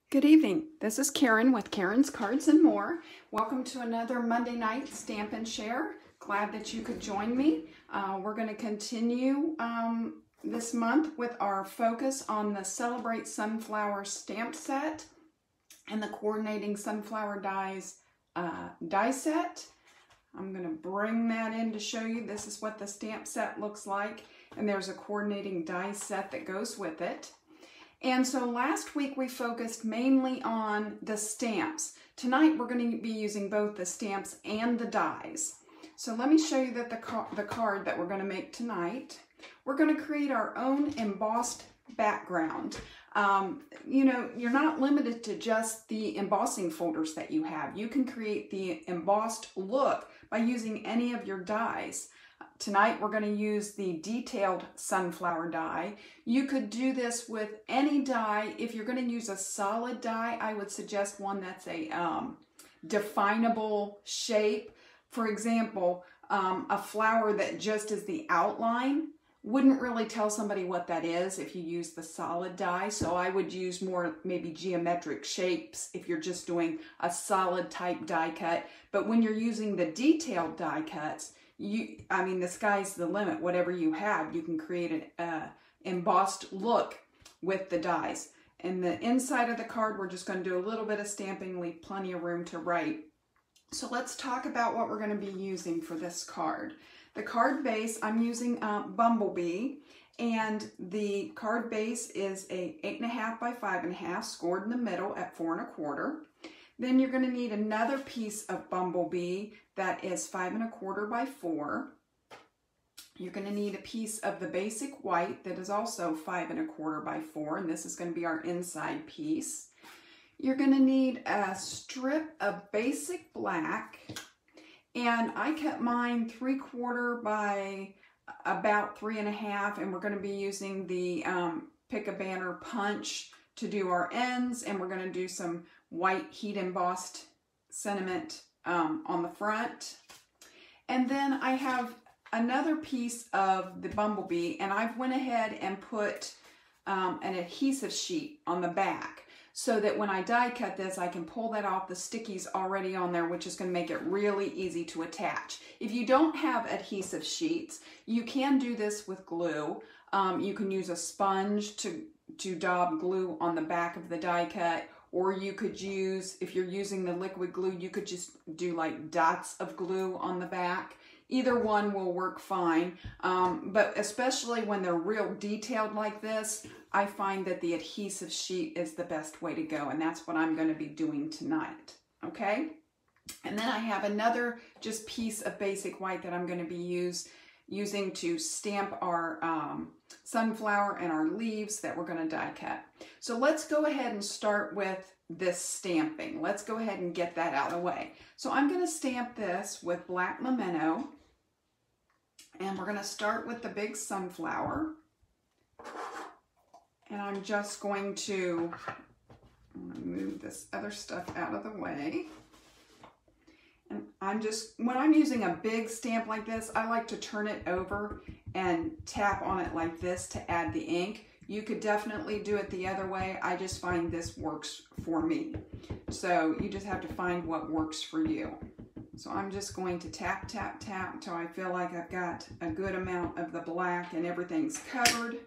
Good evening. This is Karen with Karen's Cards and More. Welcome to another Monday night Stamp and Share. Glad that you could join me. We're going to continue this month with our focus on the Celebrate Sunflower stamp set and the Coordinating Sunflower Dies die set. I'm going to bring that in to show you. This is what the stamp set looks like, and there's a coordinating die set that goes with it. And so last week we focused mainly on the stamps. Tonight we're going to be using both the stamps and the dies. So let me show you that the card that we're going to make tonight. We're going to create our own embossed background. You know, you're not limited to just the embossing folders that you have. You can create the embossed look by using any of your dies. Tonight we're going to use the detailed sunflower die. You could do this with any die. If you're going to use a solid die, I would suggest one that's a definable shape. For example, a flower that just is the outline wouldn't really tell somebody what that is if you use the solid die. So I would use more maybe geometric shapes if you're just doing a solid type die cut. But when you're using the detailed die cuts, I mean, the sky's the limit. Whatever you have, you can create an embossed look with the dies. And the inside of the card, we're just going to do a little bit of stamping, leave plenty of room to write. So let's talk about what we're going to be using for this card. The card base, I'm using Bumblebee, and the card base is a 8.5 by 5.5, scored in the middle at 4 1/4. Then you're going to need another piece of Bumblebee that is 5 1/4 by 4. You're going to need a piece of the basic white that is also 5 1/4 by 4, and this is going to be our inside piece. You're going to need a strip of basic black, and I cut mine 3/4 by about 3 1/2, and we're going to be using the Pick a Banner punch to do our ends, and we're going to do some white heat embossed sentiment on the front. And then I have another piece of the Bumblebee, and I've went ahead and put an adhesive sheet on the back so that when I die cut this, I can pull that off. The sticky's already on there, which is going to make it really easy to attach. If you don't have adhesive sheets, you can do this with glue. You can use a sponge to daub glue on the back of the die cut, or you could use, if you're using the liquid glue, you could just do like dots of glue on the back. Either one will work fine, but especially when they're real detailed like this, I find that the adhesive sheet is the best way to go, and that's what I'm going to be doing tonight, okay? And then I have another just piece of basic white that I'm going to be using to stamp our sunflower and our leaves that we're going to die cut. So let's go ahead and start with this stamping. Let's go ahead and get that out of the way. So I'm going to stamp this with black memento, and we're going to start with the big sunflower. And I'm just going to move this other stuff out of the way. And when I'm using a big stamp like this, I like to turn it over and tap on it like this to add the ink. You could definitely do it the other way. I just find this works for me. So you just have to find what works for you. So I'm just going to tap, tap, tap until I feel like I've got a good amount of the black and everything's covered.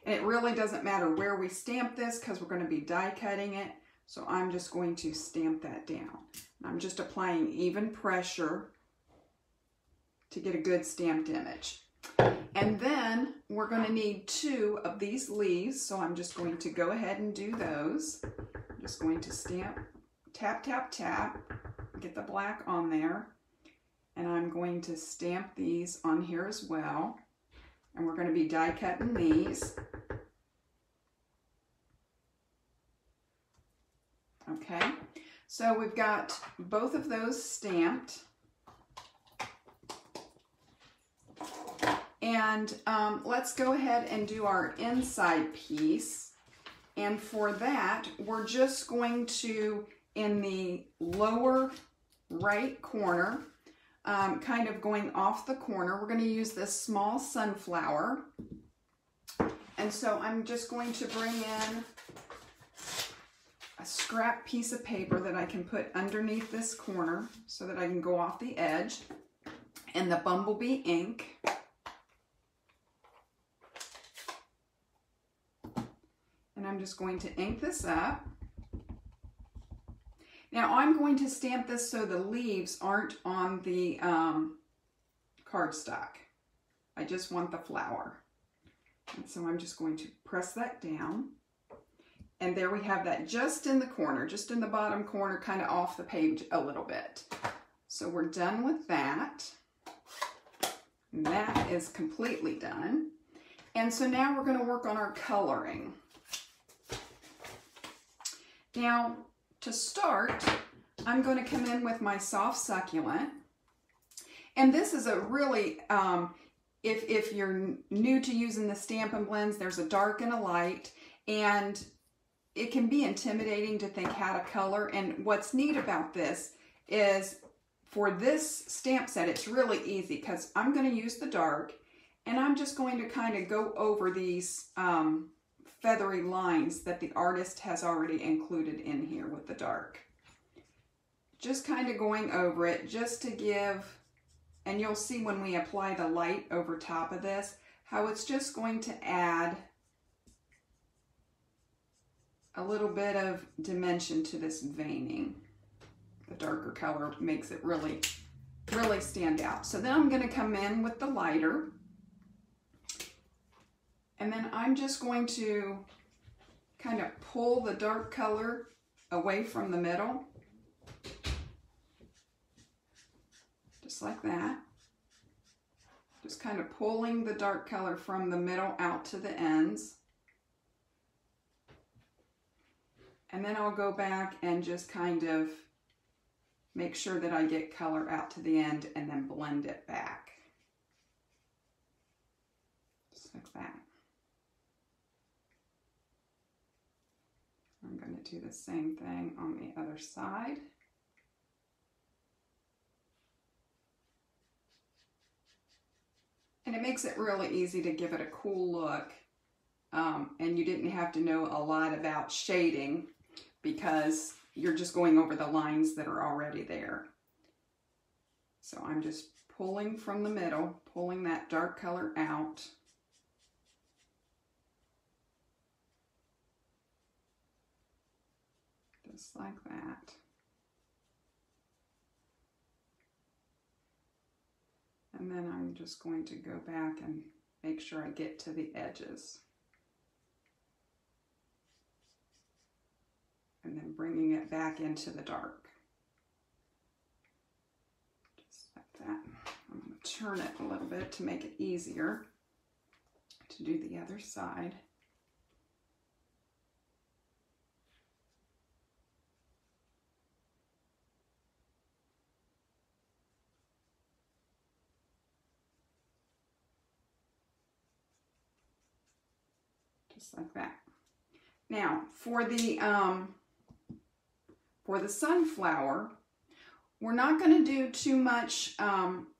And it really doesn't matter where we stamp this because we're going to be die cutting it. So I'm just going to stamp that down. I'm just applying even pressure to get a good stamped image. And then we're going to need 2 of these leaves, so I'm just going to go ahead and do those. I'm just going to stamp, tap, tap, tap, get the black on there, and I'm going to stamp these on here as well. And we're going to be die cutting these. Okay. So we've got both of those stamped. And let's go ahead and do our inside piece. And for that, we're just going to, in the lower right corner, kind of going off the corner, we're going to use this small sunflower. And so I'm just going to bring in a scrap piece of paper that I can put underneath this corner so that I can go off the edge, and the Bumblebee ink. And I'm just going to ink this up. Now I'm going to stamp this so the leaves aren't on the cardstock. I just want the flower. And so I'm just going to press that down. And there we have that just in the corner, just in the bottom corner, kind of off the page a little bit. So we're done with that. And that is completely done. And so now we're going to work on our coloring. Now, to start, I'm going to come in with my soft succulent. And this is a really, if you're new to using the Stampin' Blends, there's a dark and a light. And it can be intimidating to think how to color. And what's neat about this is for this stamp set, it's really easy because I'm going to use the dark. And I'm just going to kind of go over these feathery lines that the artist has already included in here with the dark. Just kind of going over it just to give, and you'll see when we apply the light over top of this, how it's just going to add a little bit of dimension to this veining. The darker color makes it really, really stand out. So then I'm going to come in with the lighter. And then I'm just going to kind of pull the dark color away from the middle. Just like that. Just kind of pulling the dark color from the middle out to the ends. And then I'll go back and just kind of make sure that I get color out to the end and then blend it back. Just like that. I'm going to do the same thing on the other side. And it makes it really easy to give it a cool look. And you didn't have to know a lot about shading because you're just going over the lines that are already there. So I'm just pulling from the middle, pulling that dark color out. Just like that. And then I'm just going to go back and make sure I get to the edges. And then bringing it back into the dark. Just like that. I'm going to turn it a little bit to make it easier to do the other side. Just like that. Now, for the sunflower, we're not going to do too much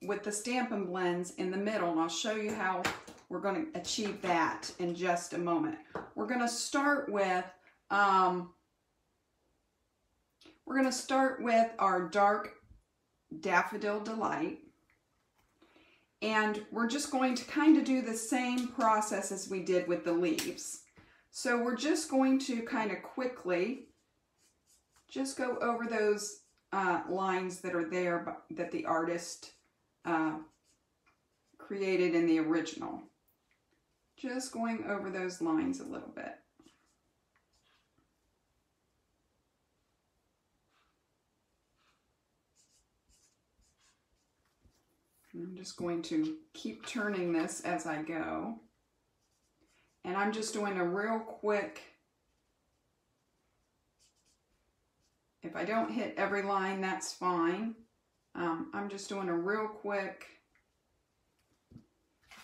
with the Stampin' Blends in the middle, and I'll show you how we're going to achieve that in just a moment. We're going to start with our dark Daffodil Delight. And we're just going to kind of do the same process as we did with the leaves. So we're just going to kind of quickly just go over those lines that are there that the artist created in the original. Just going over those lines a little bit. I'm just going to keep turning this as I go. And I'm just doing a real quick, if I don't hit every line, that's fine. I'm just doing a real quick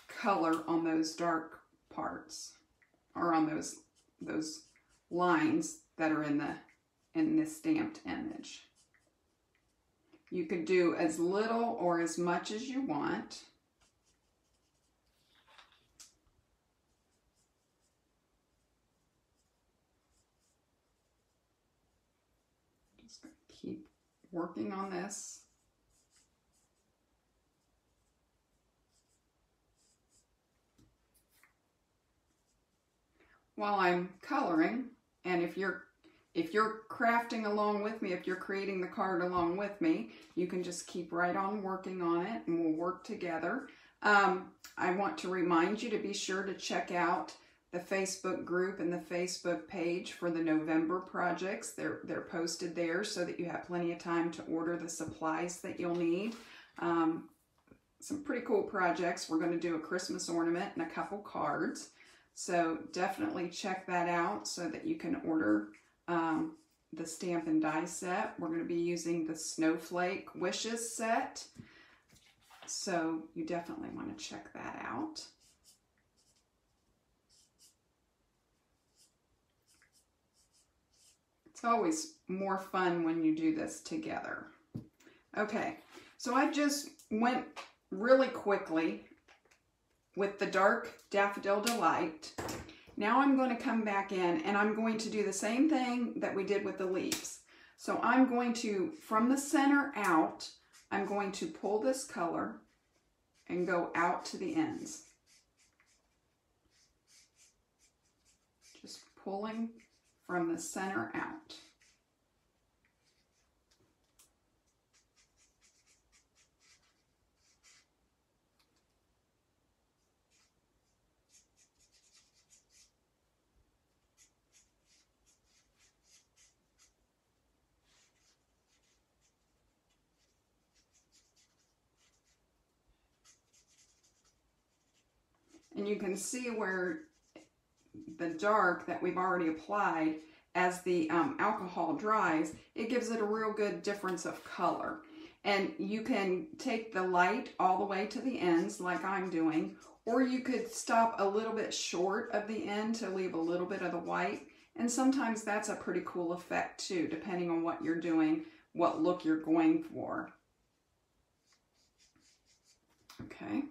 color on those dark parts, or on those lines that are in this stamped image. You could do as little or as much as you want. Just gonna keep working on this. While I'm coloring, and if you're crafting along with me, if you're creating the card along with me, you can just keep right on working on it and we'll work together. I want to remind you to be sure to check out the Facebook group and the Facebook page for the November projects. They're posted there so that you have plenty of time to order the supplies that you'll need. Some pretty cool projects. We're going to do a Christmas ornament and a couple cards. So definitely check that out so that you can order the Stampin' Die set. We're going to be using the Snowflake Wishes set. So you definitely want to check that out. It's always more fun when you do this together. Okay, so I just went really quickly with the dark Daffodil Delight. Now I'm going to come back in and I'm going to do the same thing that we did with the leaves. So I'm going to, from the center out, I'm going to pull this color and go out to the ends. Just pulling from the center out. And you can see where the dark that we've already applied, as the alcohol dries, it gives it a real good difference of color. And you can take the light all the way to the ends like I'm doing, or you could stop a little bit short of the end to leave a little bit of the white. And sometimes that's a pretty cool effect too, depending on what you're doing, what look you're going for. Okay.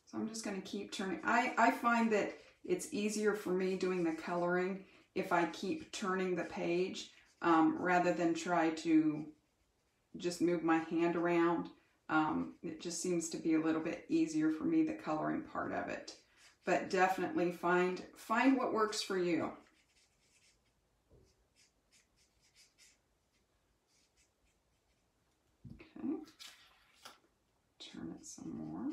So I'm just going to keep turning. I find that it's easier for me doing the coloring if I keep turning the page rather than try to just move my hand around. It just seems to be a little bit easier for me, the coloring part of it. But definitely find what works for you. Okay. Turn it some more.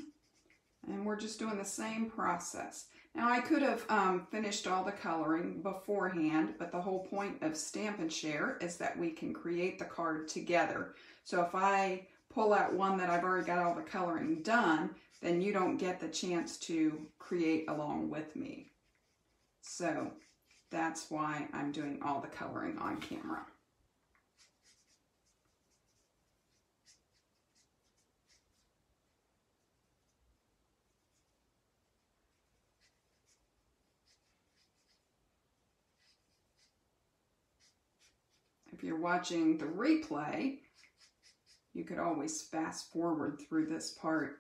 And we're just doing the same process. Now I could have finished all the coloring beforehand, but the whole point of Stamp and Share is that we can create the card together. So if I pull out one that I've already got all the coloring done, then you don't get the chance to create along with me. So that's why I'm doing all the coloring on camera. If you're watching the replay, you could always fast forward through this part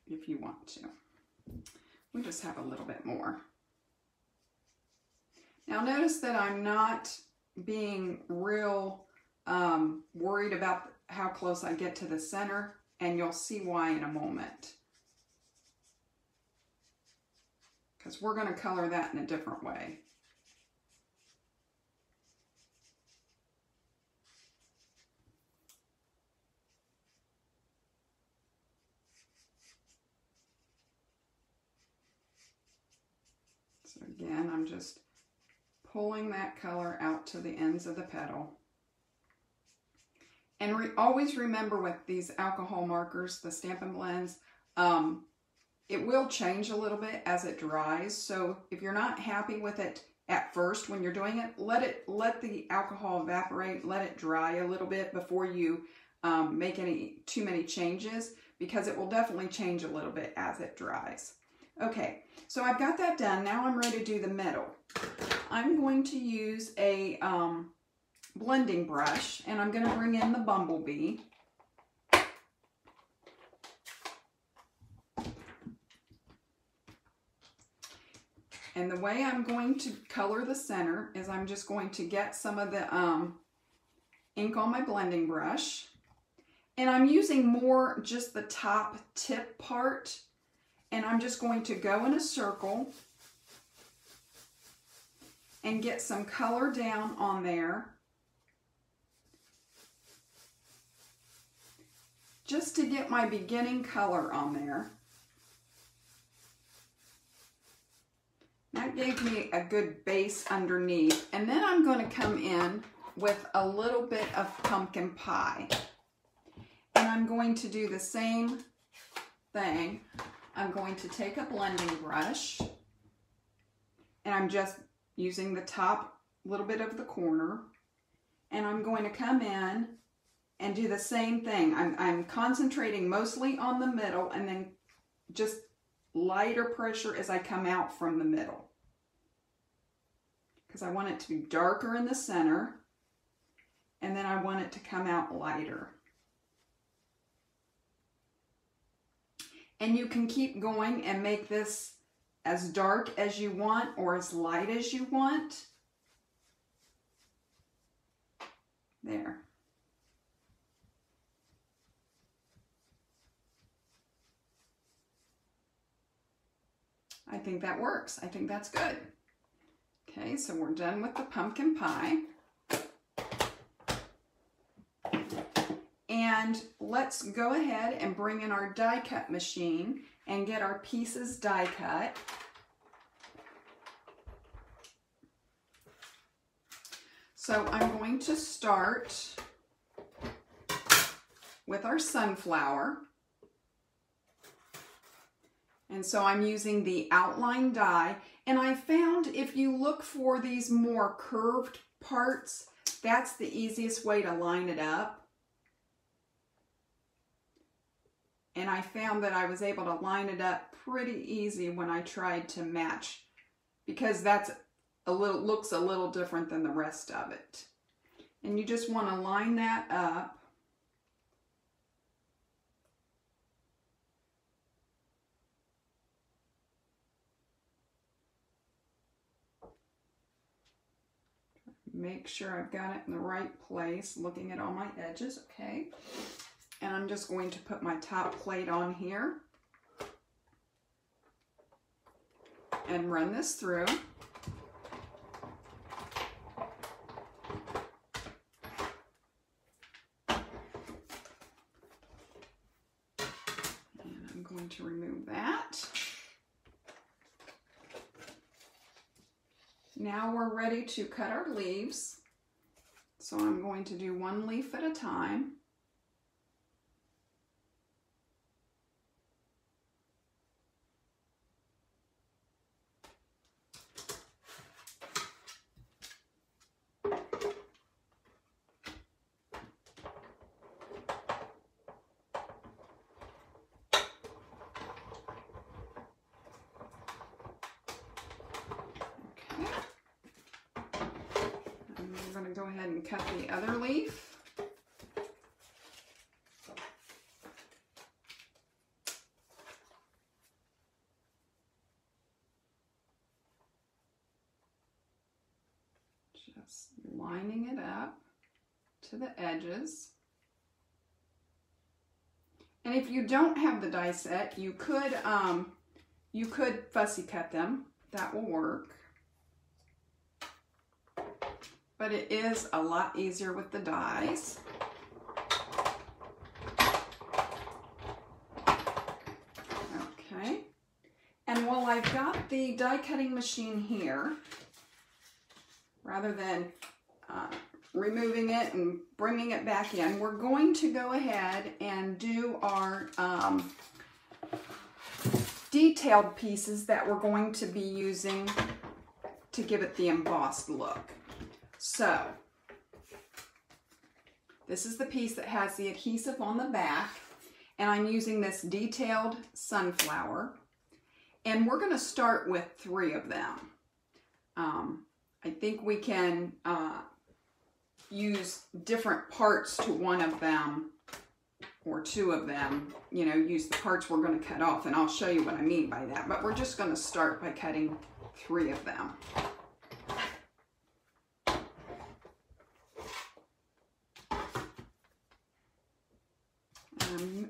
if you want to. We just have a little bit more. Now notice that I'm not being real worried about how close I get to the center, and you'll see why in a moment. Because we're going to color that in a different way. So again, I'm just pulling that color out to the ends of the petal. And always remember with these alcohol markers, the Stampin' Blends, it will change a little bit as it dries. So if you're not happy with it at first when you're doing it, let the alcohol evaporate, let it dry a little bit before you make too many changes, because it will definitely change a little bit as it dries. Okay, so I've got that done. Now I'm ready to do the middle. I'm going to use a blending brush, and I'm going to bring in the Bumblebee. And the way I'm going to color the center is I'm just going to get some of the ink on my blending brush. And I'm using more just the top tip part. And I'm just going to go in a circle and get some color down on there. Just to get my beginning color on there. That gave me a good base underneath. And then I'm going to come in with a little bit of pumpkin pie. And I'm going to do the same thing. I'm going to take a blending brush. And I'm just using the top little bit of the corner. And I'm going to come in and do the same thing. I'm concentrating mostly on the middle and then just lighter pressure as I come out from the middle. Because I want it to be darker in the center and then I want it to come out lighter. And you can keep going and make this as dark as you want or as light as you want. There. I think that works. I think that's good. Okay, so we're done with the pumpkin pie. And let's go ahead and bring in our die cut machine and get our pieces die cut. So I'm going to start with our sunflower. And so I'm using the outline die, and I found if you look for these more curved parts, that's the easiest way to line it up. And I found that I was able to line it up pretty easy when I tried to match, because that's looks a little different than the rest of it. And you just want to line that up. Make sure I've got it in the right place, looking at all my edges, okay? And I'm just going to put my top plate on here and run this through. And I'm going to remove that. Now we're ready to cut our leaves. So I'm going to do one leaf at a time. I'm going to go ahead and cut the other leaf. Just lining it up to the edges. And if you don't have the die set, you could fussy cut them. That will work. But it is a lot easier with the dies. Okay. And while I've got the die cutting machine here, rather than removing it and bringing it back in, we're going to go ahead and do our detailed pieces that we're going to be using to give it the embossed look. So, this is the piece that has the adhesive on the back, and I'm using this detailed sunflower, and we're going to start with 3 of them. I think we can use different parts to one of them, or 2 of them, you know, use the parts we're going to cut off, and I'll show you what I mean by that. But we're just going to start by cutting 3 of them.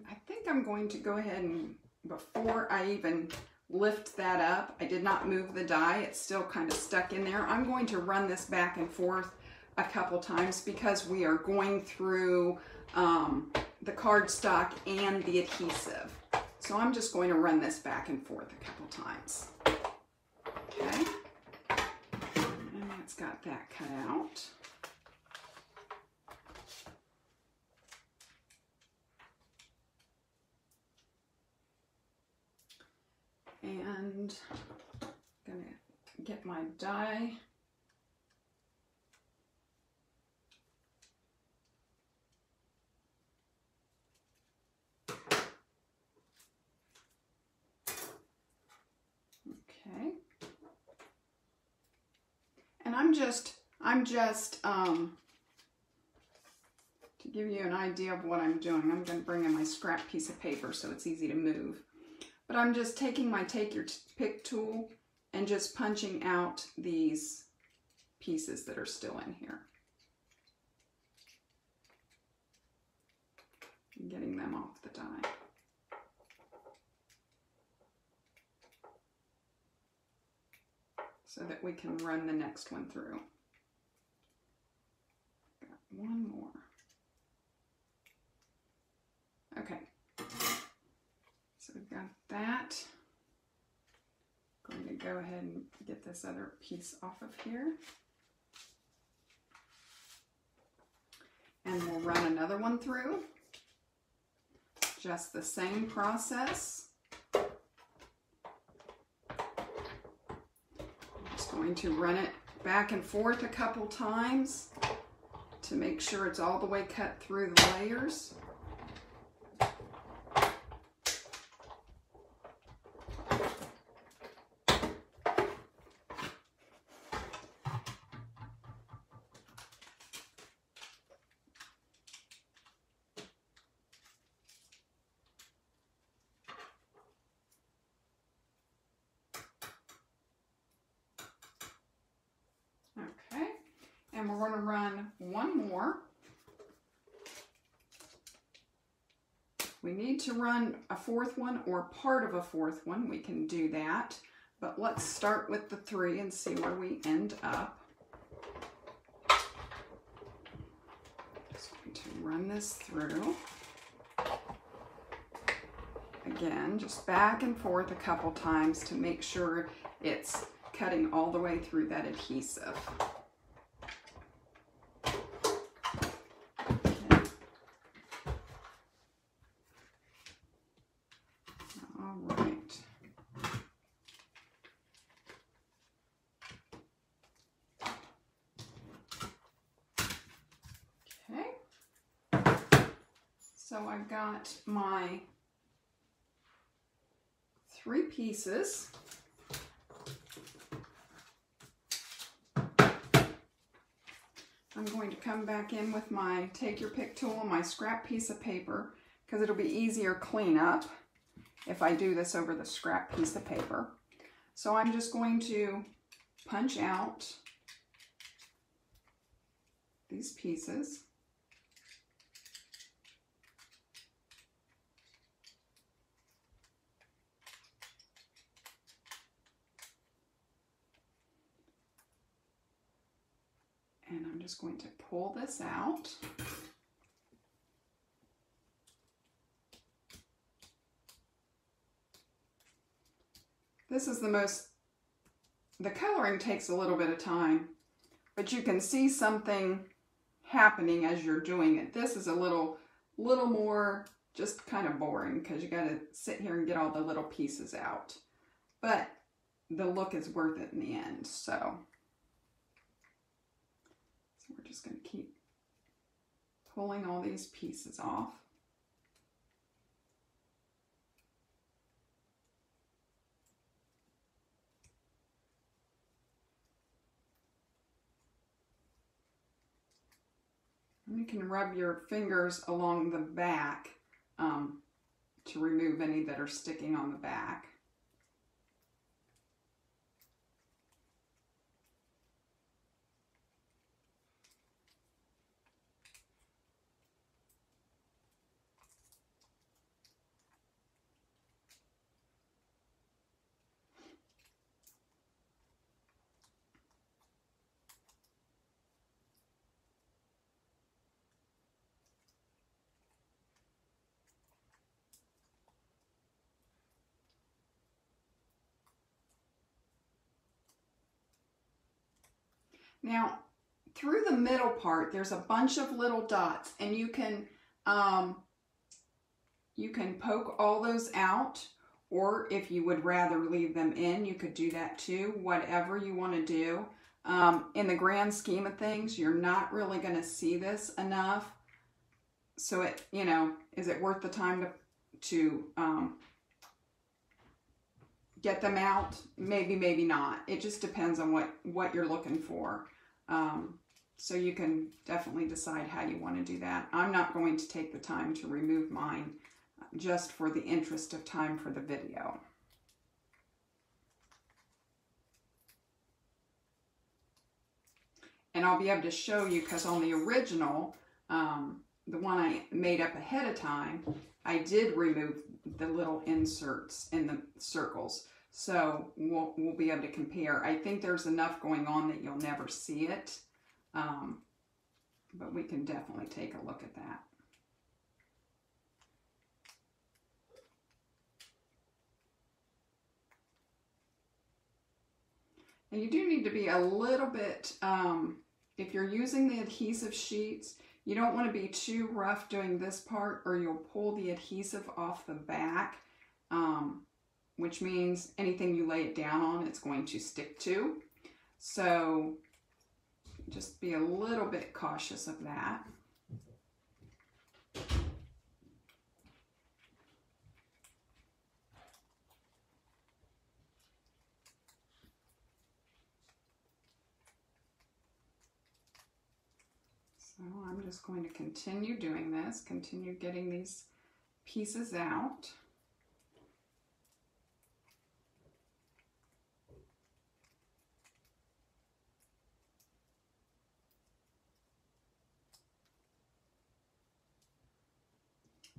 I think I'm going to go ahead and, before I even lift that up, I did not move the die, it's still kind of stuck in there. I'm going to run this back and forth a couple times because we are going through the cardstock and the adhesive. So I'm just going to run this back and forth a couple times. Okay, and that's got that cut out. And I'm gonna get my die. Okay. And I'm just to give you an idea of what I'm doing, I'm going to bring in my scrap piece of paper so it's easy to move. But I'm just taking my Take Your Pick tool and just punching out these pieces that are still in here. And getting them off the die. So that we can run the next one through. Got one more. Okay. So we've got that. I'm going to go ahead and get this other piece off of here. And we'll run another one through. Just the same process. I'm just going to run it back and forth a couple times to make sure it's all the way cut through the layers. And we're going to run one more. We need to run a fourth one or part of a fourth one. We can do that. But let's start with the 3 and see where we end up. Just going to run this through. Again, just back and forth a couple times to make sure it's cutting all the way through that adhesive. So I've got my 3 pieces. I'm going to come back in with my Take Your Pick tool and my scrap piece of paper because it'll be easier cleanup if I do this over the scrap piece of paper. So I'm just going to punch out these pieces. And I'm just going to pull this out. This is the coloring takes a little bit of time, but you can see something happening as you're doing it. This is a little more just kind of boring because you got to sit here and get all the little pieces out. But the look is worth it in the end, so we're just going to keep pulling all these pieces off. And you can rub your fingers along the back to remove any that are sticking on the back. Now, through the middle part, there's a bunch of little dots, and you can poke all those out, or if you would rather leave them in, you could do that too, whatever you want to do. In the grand scheme of things, you're not really going to see this enough. So it, you know, is it worth the time to get them out? Maybe, maybe not. It just depends on what you're looking for. So you can definitely decide how you want to do that. I'm not going to take the time to remove mine just for the interest of time for the video. And I'll be able to show you, because on the original, the one I made up ahead of time, I did remove the little inserts in the circles. So we'll be able to compare. I think there's enough going on that you'll never see it. But we can definitely take a look at that. And you do need to be a little bit, if you're using the adhesive sheets, you don't want to be too rough doing this part, or you'll pull the adhesive off the back, which means anything you lay it down on, it's going to stick to. So just be a little bit cautious of that. So I'm just going to continue doing this, continue getting these pieces out.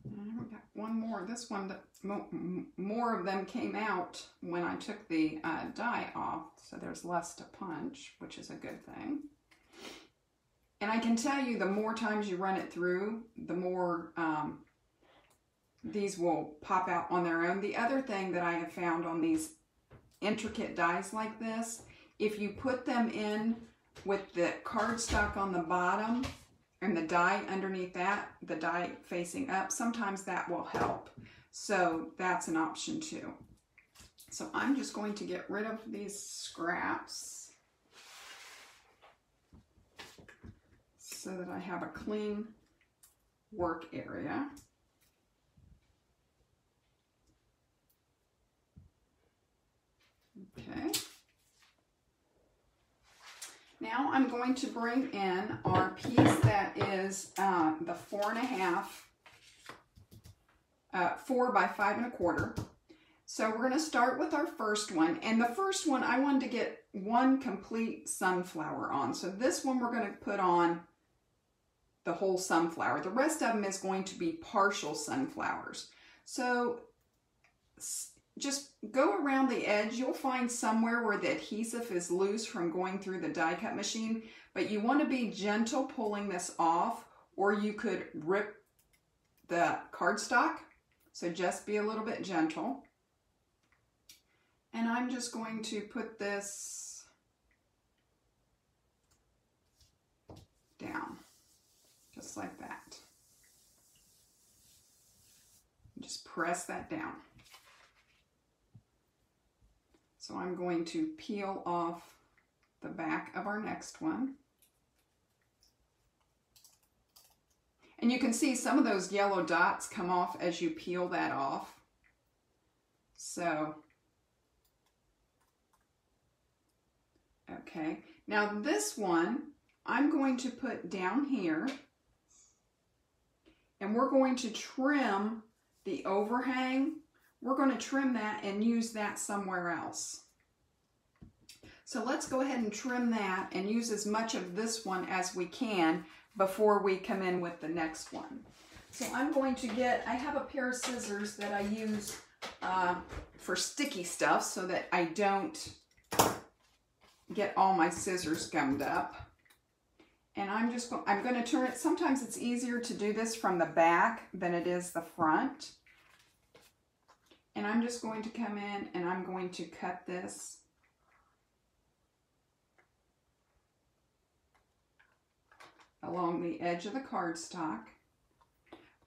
And we got one more. This one, more of them came out when I took the die off, so there's less to punch, which is a good thing. And I can tell you, the more times you run it through, the more these will pop out on their own. The other thing that I have found on these intricate dies like this, if you put them in with the cardstock on the bottom and the die underneath that, the die facing up, sometimes that will help. So that's an option too. So I'm just going to get rid of these scraps so that I have a clean work area. Okay. Now I'm going to bring in our piece that is the 4.5, 4 by 5 1/4. So we're going to start with our first one. And the first one, I wanted to get one complete sunflower on. So this one we're going to put on the whole sunflower. The rest of them is going to be partial sunflowers. So just go around the edge. You'll find somewhere where the adhesive is loose from going through the die cut machine, but you want to be gentle pulling this off, or you could rip the cardstock. So just be a little bit gentle. And I'm just going to put this down. Just like that. Just press that down. So I'm going to peel off the back of our next one. And you can see some of those yellow dots come off as you peel that off. So, okay. Now this one, I'm going to put down here. And we're going to trim the overhang. We're going to trim that and use that somewhere else. So let's go ahead and trim that and use as much of this one as we can before we come in with the next one. So I'm going to get, I have a pair of scissors that I use for sticky stuff so that I don't get all my scissors gummed up. And I'm going to turn it. Sometimes it's easier to do this from the back than it is the front. And I'm just going to come in and I'm going to cut this along the edge of the cardstock.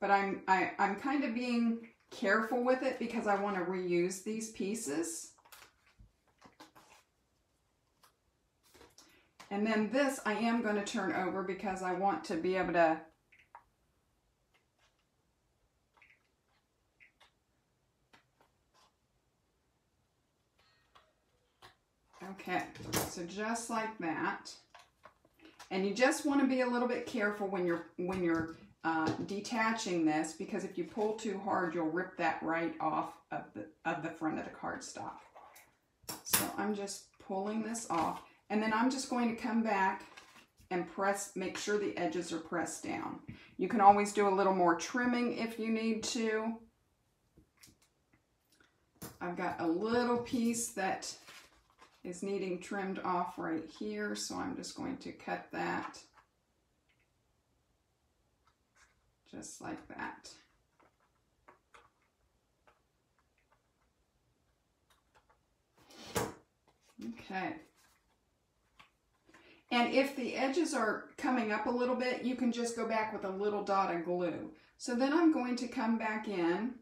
But I'm kind of being careful with it because I want to reuse these pieces. And then this I am going to turn over because I want to be able to okay, so just like that. And you just want to be a little bit careful when you're detaching this, because if you pull too hard, you'll rip that right off of the front of the cardstock. So I'm just pulling this off, and then I'm just going to come back and make sure the edges are pressed down. You can always do a little more trimming if you need to. I've got a little piece that is needing trimmed off right here, so I'm just going to cut that just like that. Okay. And if the edges are coming up a little bit, you can just go back with a little dot of glue. So then I'm going to come back in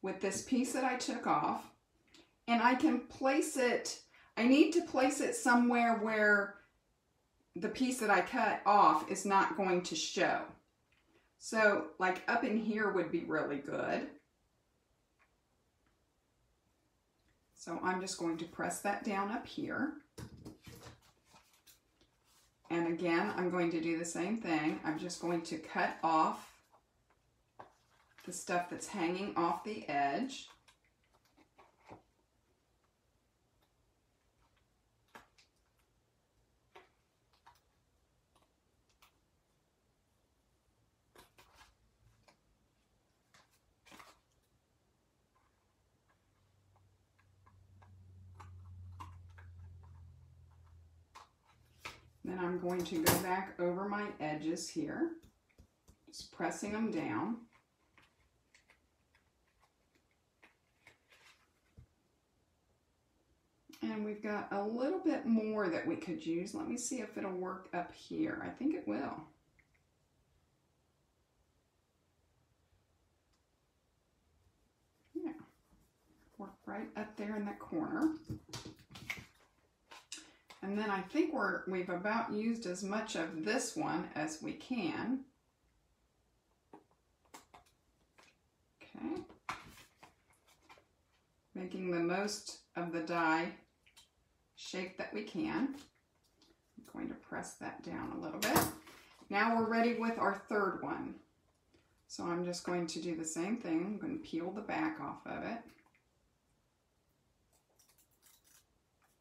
with this piece that I took off, and I can place it, I need to place it somewhere where the piece that I cut off is not going to show. So like up in here would be really good. So I'm just going to press that down up here. And again, I'm going to do the same thing. I'm just going to cut off the stuff that's hanging off the edge. Then I'm going to go back over my edges here, just pressing them down. And we've got a little bit more that we could use. Let me see if it'll work up here. I think it will. Yeah, work right up there in the corner. And then I think we've about used as much of this one as we can. Okay. Making the most of the die shape that we can. I'm going to press that down a little bit. Now we're ready with our third one. So I'm just going to do the same thing. I'm going to peel the back off of it.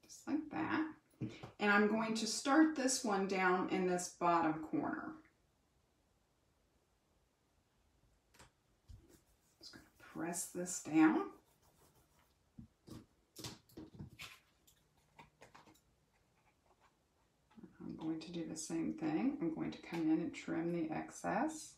Just like that. And I'm going to start this one down in this bottom corner. Just going to press this down. I'm going to do the same thing. I'm going to come in and trim the excess.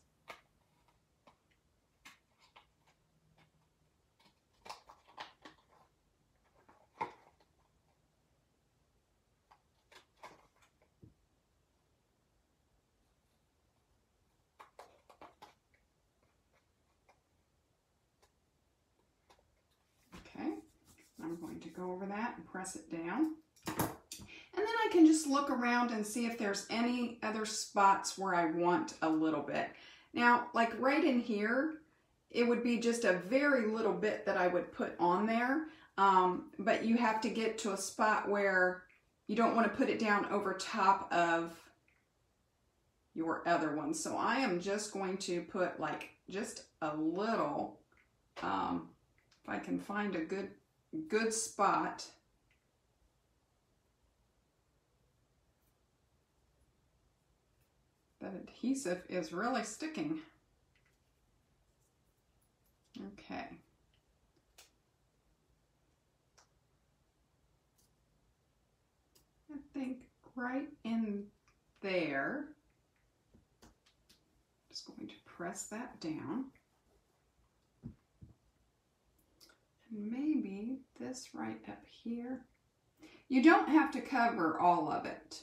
Okay, I'm going to go over that and press it down. And then I can just look around and see if there's any other spots where I want a little bit. Now, like right in here, it would be just a very little bit that I would put on there. But you have to get to a spot where you don't want to put it down over top of your other one. So I am just going to put like just a little, if I can find a good spot. That adhesive is really sticking. Okay. I think right in there, just going to press that down. And maybe this right up here. You don't have to cover all of it.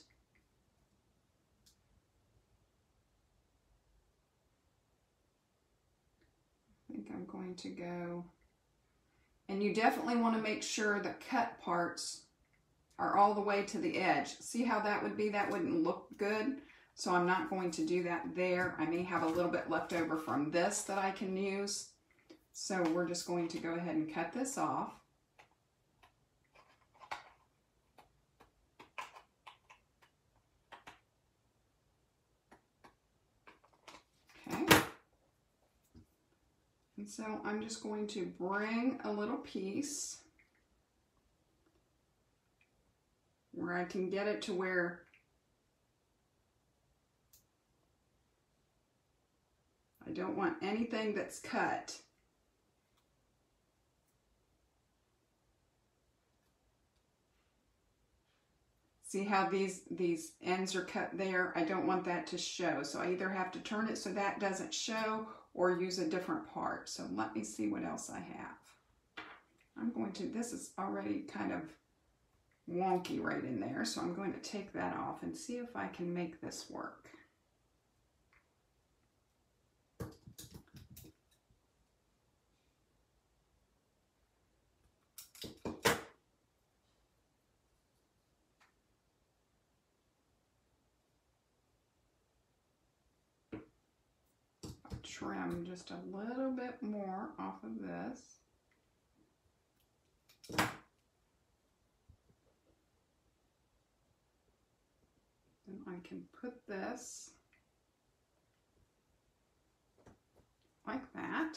I think I'm going to go, and you definitely want to make sure the cut parts are all the way to the edge. See how that would be? That wouldn't look good. So I'm not going to do that there. I may have a little bit left over from this that I can use. So we're just going to go ahead and cut this off. Okay. And so I'm just going to bring a little piece where I can get it to where I don't want anything that's cut. See how these ends are cut there? I don't want that to show. So I either have to turn it so that doesn't show or use a different part. So let me see what else I have. I'm going to, this is already kind of wonky right in there. So I'm going to take that off and see if I can make this work. Trim just a little bit more off of this. Then I can put this like that.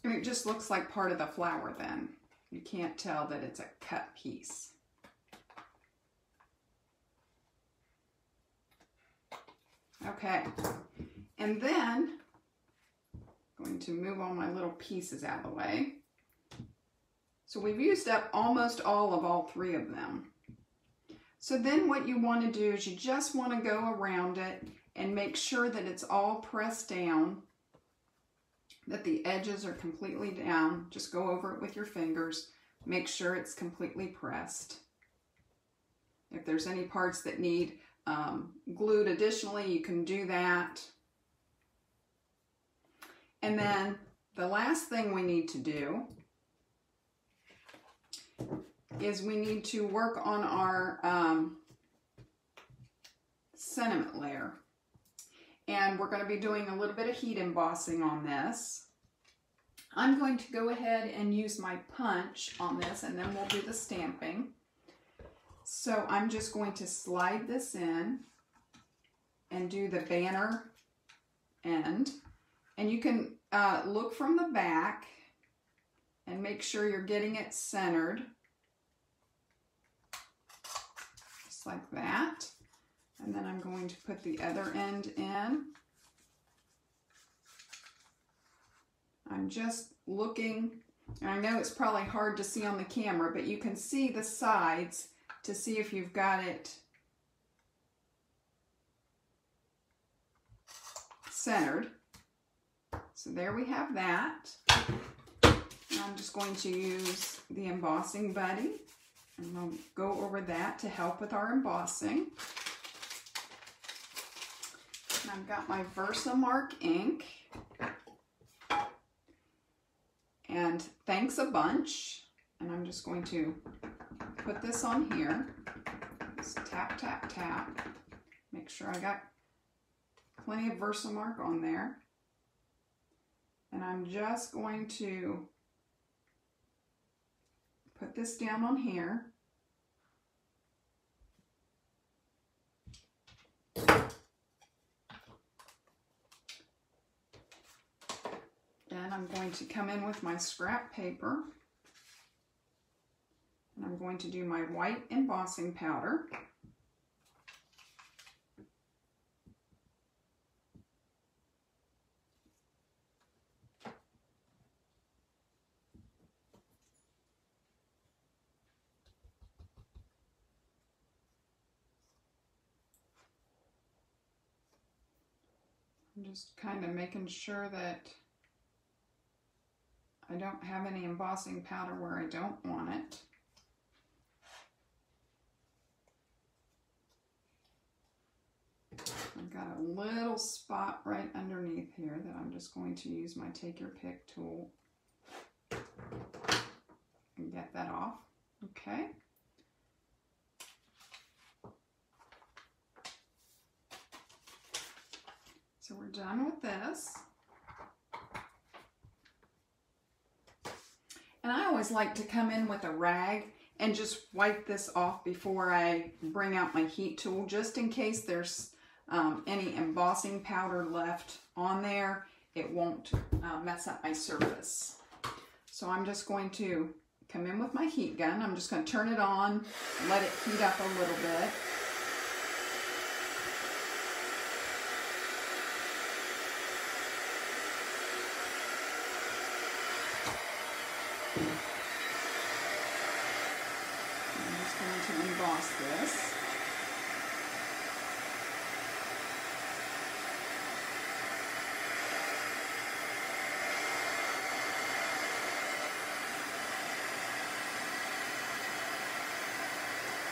And it just looks like part of the flower then. You can't tell that it's a cut piece. Okay. And then I'm going to move all my little pieces out of the way. So we've used up almost all three of them. So then what you want to do is you just want to go around it and make sure that it's all pressed down, that the edges are completely down. Just go over it with your fingers. Make sure it's completely pressed. If there's any parts that need glued additionally, you can do that. And then the last thing we need to do is we need to work on our sentiment layer. And we're going to be doing a little bit of heat embossing on this. I'm going to go ahead and use my punch on this, and then we'll do the stamping. So I'm just going to slide this in and do the banner end. And you can look from the back and make sure you're getting it centered. Just like that. And then I'm going to put the other end in. I'm just looking, and I know it's probably hard to see on the camera, but you can see the sides to see if you've got it centered. So there we have that. And I'm just going to use the embossing buddy, and I'll go over that to help with our embossing. And I've got my Versamark ink. And thanks a bunch. And I'm just going to put this on here. Just tap, tap, tap. Make sure I got plenty of Versamark on there. And I'm just going to put this down on here. Then I'm going to come in with my scrap paper. And I'm going to do my white embossing powder. I'm just kind of making sure that I don't have any embossing powder where I don't want it. I've got a little spot right underneath here that I'm just going to use my Take Your Pick tool and get that off. Okay. So we're done with this. And I always like to come in with a rag and just wipe this off before I bring out my heat tool, just in case there's any embossing powder left on there. It won't mess up my surface. So I'm just going to come in with my heat gun. I'm just going to turn it on, let it heat up a little bit. I'm just going to emboss this.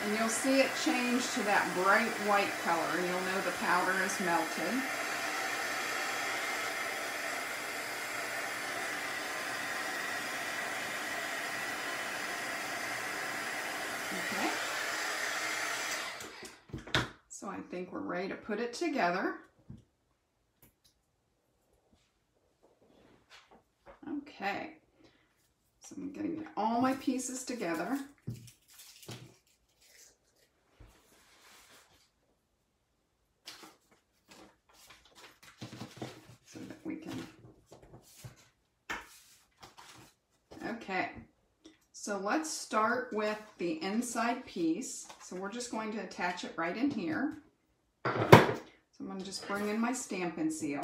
And you'll see it change to that bright white color, and you'll know the powder is melted. Okay. So I think we're ready to put it together. Okay. So I'm going to get all my pieces together. Okay, so let's start with the inside piece. So we're just going to attach it right in here. So I'm going to just bring in my Stampin' Seal.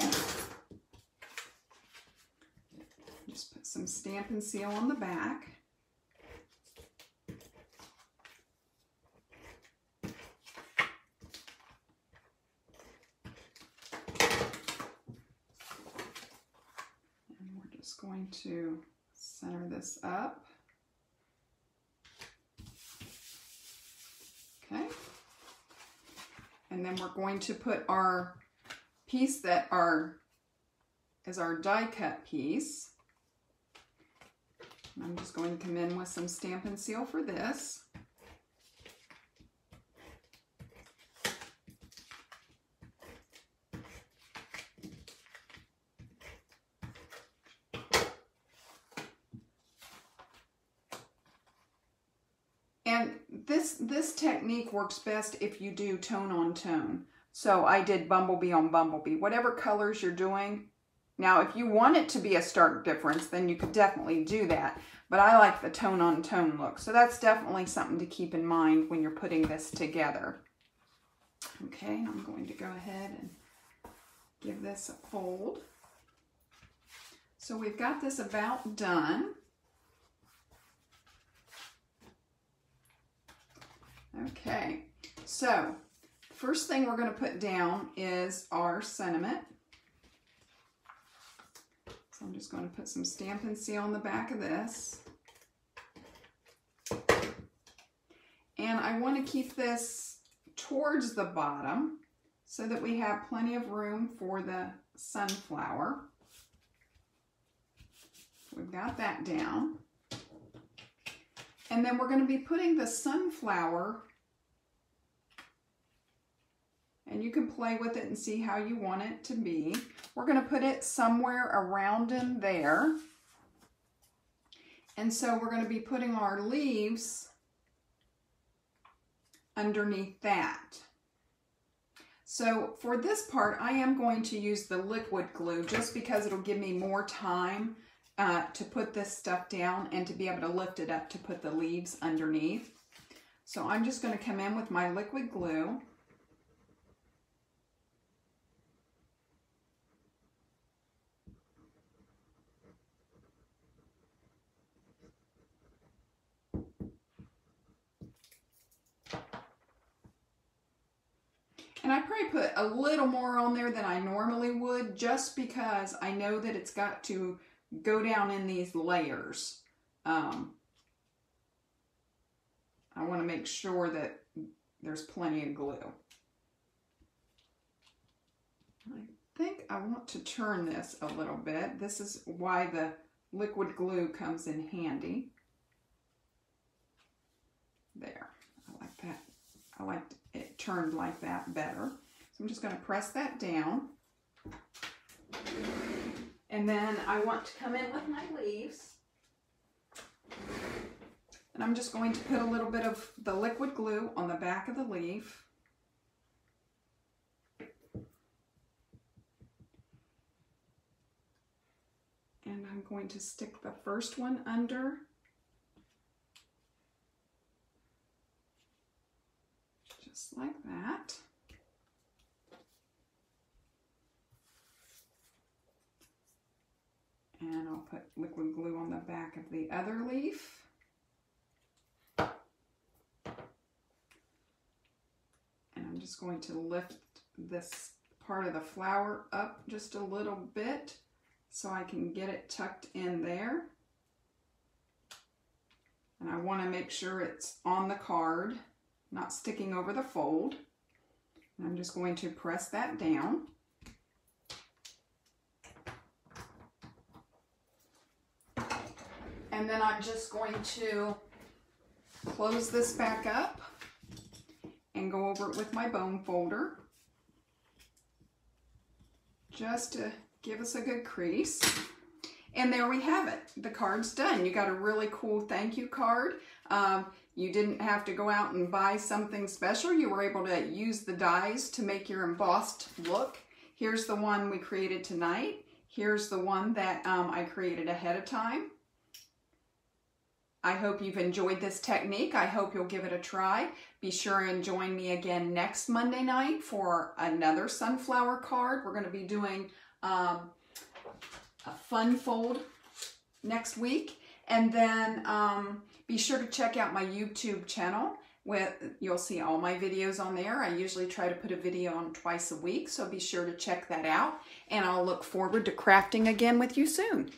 Just put some Stampin' Seal on the back. And we're just going to center this up. Okay. And then we're going to put our piece that is our die cut piece. I'm just going to come in with some Stampin' Seal for this. And this technique works best if you do tone on tone. So I did Bumblebee on Bumblebee. Whatever colors you're doing. Now, if you want it to be a stark difference, then you could definitely do that. But I like the tone on tone look. So that's definitely something to keep in mind when you're putting this together. Okay, I'm going to go ahead and give this a fold. So we've got this about done. Okay, so first thing we're going to put down is our sentiment. So I'm just going to put some Stampin' Seal on the back of this. And I want to keep this towards the bottom so that we have plenty of room for the sunflower. We've got that down. And then we're going to be putting the sunflower, and you can play with it and see how you want it to be. We're going to put it somewhere around in there. And so we're going to be putting our leaves underneath that. So for this part, I am going to use the liquid glue just because it'll give me more time to put this stuff down and to be able to lift it up to put the leaves underneath. So I'm just going to come in with my liquid glue. And I probably put a little more on there than I normally would, just because I know that it's got to go down in these layers. I want to make sure that there's plenty of glue. I think I want to turn this a little bit. This is why the liquid glue comes in handy. There, I like that. I like it turned like that better. So I'm just going to press that down. And then I want to come in with my leaves. And I'm just going to put a little bit of the liquid glue on the back of the leaf. And I'm going to stick the first one under. Just like that. And I'll put liquid glue on the back of the other leaf. And I'm just going to lift this part of the flower up just a little bit so I can get it tucked in there. And I want to make sure it's on the card, not sticking over the fold. And I'm just going to press that down. And then I'm just going to close this back up and go over it with my bone folder just to give us a good crease. And there we have it. The card's done. You got a really cool thank you card. You didn't have to go out and buy something special. You were able to use the dies to make your embossed look. Here's the one we created tonight. Here's the one that I created ahead of time. I hope you've enjoyed this technique. I hope you'll give it a try. Be sure and join me again next Monday night for another sunflower card. We're going to be doing a fun fold next week. And then be sure to check out my YouTube channel. You'll see all my videos on there. I usually try to put a video on twice a week, so be sure to check that out. And I'll look forward to crafting again with you soon.